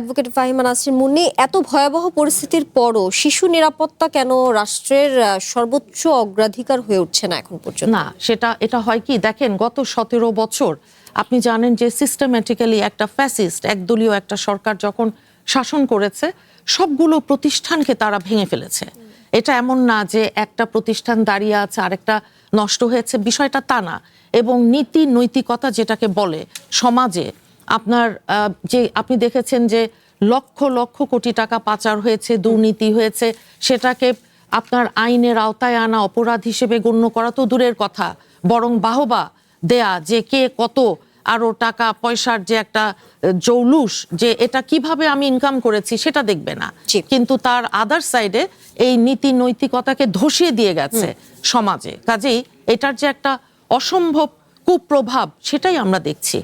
Advocate Fahima Nasrin Munni, এত ভয়াবহ পরিস্থিতির পরও শিশু নিরাপত্তা কেন রাষ্ট্রের সর্বোচ্চ অগ্রাধিকার হয়ে উঠছে না এখন পর্যন্ত? না, এটা হয় কি, দেখেন গত 17 বছর আপনি জানেন যে সিস্টেম্যাটিক্যালি একটা ফ্যাসিস্ট একদলীয় একটা সরকার যখন শাসন করেছে, সবগুলো প্রতিষ্ঠানকে তারা ভেঙে ফেলেছে। এটা এমন না যে একটা প্রতিষ্ঠান দাঁড়িয়ে আছে আরেকটা নষ্ট হয়েছে, বিষয়টা তা না। এবং নীতি নৈতিকতা যেটাকে বলে সমাজে, আপনার যে আপনি দেখেছেন যে লক্ষ লক্ষ কোটি টাকা পাচার হয়েছে, দুর্নীতি হয়েছে, সেটাকে আপনার আইনের আওতায় আনা অপরাধ হিসেবে গণ্য করা তো দূরের কথা, বরং বাহবা দেয়া যে কে কত আরো টাকা পয়সার যে একটা জৌলুস, যে এটা কিভাবে আমি ইনকাম করেছি সেটা দেখবে না, কিন্তু তার আদার সাইডে এই নীতি নৈতিকতাকে ধসিয়ে দিয়ে গেছে সমাজে। কাজেই এটার যে একটা অসম্ভব কুপ্রভাব সেটাই আমরা দেখছি।